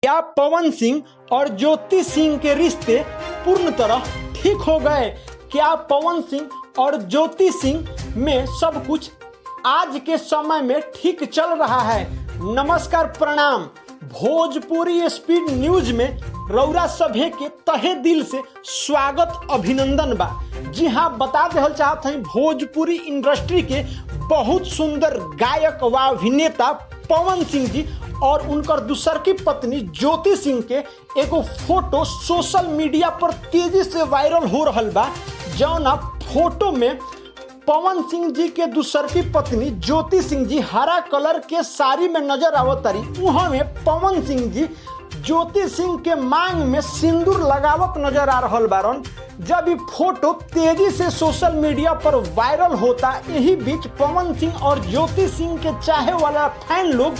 क्या पवन सिंह और ज्योति सिंह के रिश्ते पूर्ण तरह ठीक हो गए? क्या पवन सिंह और ज्योति सिंह में सब कुछ आज के समय में ठीक चल रहा है? नमस्कार, प्रणाम। भोजपुरी स्पीड न्यूज में रउरा सभे के तहे दिल से स्वागत अभिनंदन बा। जी हाँ, बता देहल चाहत हई, भोजपुरी इंडस्ट्री के बहुत सुंदर गायक व अभिनेता पवन सिंह जी और उनकर दूसर की पत्नी ज्योति सिंह के एगो फोटो सोशल मीडिया पर तेजी से वायरल हो रहल बा। जौना फोटो में पवन सिंह जी के दूसर की पत्नी ज्योति सिंह जी हरा कलर के साड़ी में नजर आवतारी। वहाँ में पवन सिंह जी ज्योति सिंह के मांग में सिंदूर लगावत नजर आ रहल बारन। जब ये फोटो तेजी से सोशल मीडिया पर वायरल होता, यही बीच पवन सिंह और ज्योति सिंह के चाहे वाला फैन लोग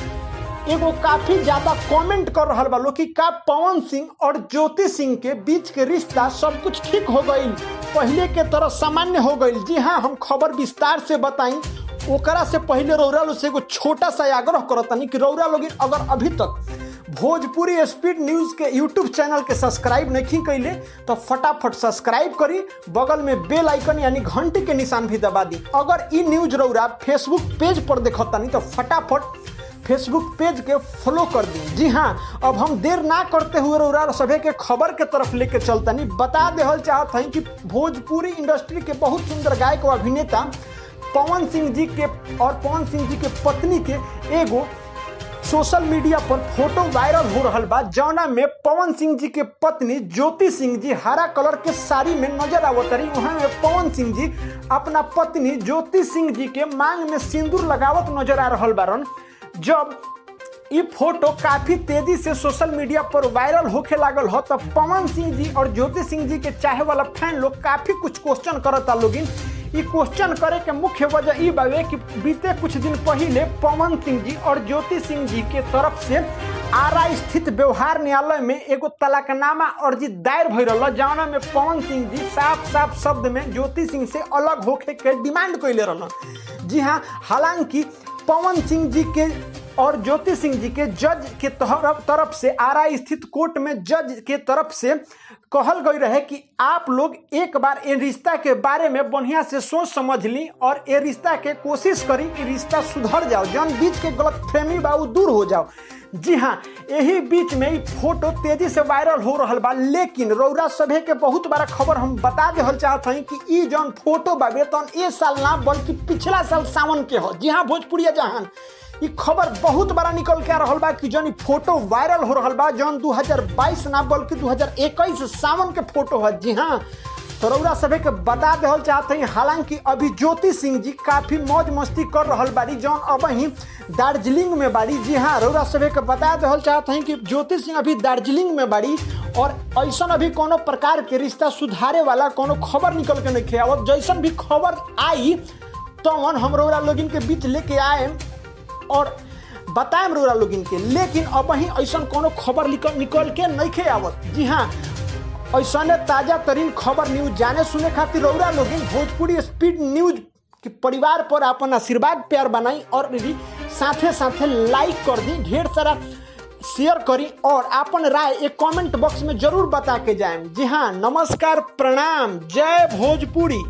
एगो काफी ज्यादा कमेंट कर रहा बा लोग कि का पवन सिंह और ज्योति सिंह के बीच के रिश्ता सब कुछ ठीक हो गई, पहले के तरह सामान्य हो गई। जी हाँ, हम खबर विस्तार से बताई। ओकरा से पहले रउरा लोग से एगो छोटा सा आग्रह करतानी कि रउरा लोग अगर अभी तक भोजपुरी स्पीड न्यूज के यूट्यूब चैनल के सब्सक्राइब नहीं कैले तो फटाफट सब्सक्राइब करी, बगल में बेल आइकन यानी घंटी के निशान भी दबा दी। अगर ई न्यूज रउरा फेसबुक पेज पर देखतानी तो फटाफट फेसबुक पेज के फॉलो कर दी। जी हाँ, अब हम देर ना करते हुए रउरा सभे के खबर के तरफ लेके चलतनी। बता देहल चाहत हई कि भोजपुरी इंडस्ट्री के बहुत सुंदर गायक व अभिनेता पवन सिंह जी के और पवन सिंह जी के पत्नी के एगो सोशल मीडिया पर फोटो वायरल हो रहल बा। जौना में पवन सिंह जी के पत्नी ज्योति सिंह जी हरा कलर के साड़ी में नजर आवतरी। वहाँ में पवन सिंह जी अपना पत्नी ज्योति सिंह जी के मांग में सिंदूर लगावत नजर आ रहल बारन। जब ये फोटो काफी तेजी से सोशल मीडिया पर वायरल होके लागल हो तब पवन सिंह जी और ज्योति सिंह जी के चाहे वाला फैन लोग काफी कुछ क्वेश्चन करता लोगिन। ये क्वेश्चन करे के मुख्य वजह ई बावे कि बीते कुछ दिन पहले पवन सिंह जी और ज्योति सिंह जी के तरफ से आरा स्थित व्यवहार न्यायालय में एगो तलाकनामा अर्जी दायर भइल रहल, जौना में पवन सिंह जी साफ साफ शब्द में ज्योति सिंह से अलग होके के डिमांड कइले रहल। जी हाँ, हालांकि पवन सिंह जी के और ज्योति सिंह जी के जज के तरफ से आरा स्थित कोर्ट में जज के तरफ से कहल गई रहे कि आप लोग एक बार ये रिश्ता के बारे में बढ़िया से सोच समझ ली और ये रिश्ता के कोशिश करी कि रिश्ता सुधर जाओ, जौन बीच के गलतफहमी बा उ दूर हो जाओ। जी हाँ, यही बीच में ये फोटो तेजी से वायरल हो रहा बा। लेकिन रउरा सभे के बहुत बड़ा खबर हम बता देहल चाहत हई कि ई जौन फोटो बाबे तौन ए साल ना बल्कि पिछला साल सावन के हो। जी हाँ, भोजपुरिया जहान ये खबर बहुत बड़ा निकल के आ रहा बा कि जौन फोटो वायरल हो रहा बा जौन 2022 ना बल्कि 2021 सावन के फोटो है। जी हाँ, तो रउरा सभे के बता देहल चाहते हैं। हालांकि अभी ज्योति सिंह जी काफी मौज मस्ती कर रहल बाड़ी, जौन अब ही दार्जिलिंग में बाड़ी। जी हाँ, रउरा सभे के बता देहल चाहते हैं कि ज्योति सिंह अभी दार्जिलिंग में बाड़ी और ऐसा अभी कोनो प्रकार के रिश्ता सुधारे वाला कोनो खबर निकल के नहीं आवत। जैसन भी खबर आई तो हम रउरा लोगिन के बीच लेके आए और बताएम रउरा लोगिन के। लेकिन अब ही ऐसा कोनो खबर निकल के नहीं आवत। जी हाँ, ऐसा ताजा तरीन खबर न्यूज जाने सुने खातिर रउरा लोगिन भोजपुरी स्पीड न्यूज के परिवार पर अपन आशीर्वाद प्यार बनाई और साथे साथे लाइक कर दी, ढेर सारा शेयर करी और अपन राय एक कमेंट बॉक्स में जरूर बता के जाएं। जी हाँ, नमस्कार, प्रणाम, जय भोजपुरी।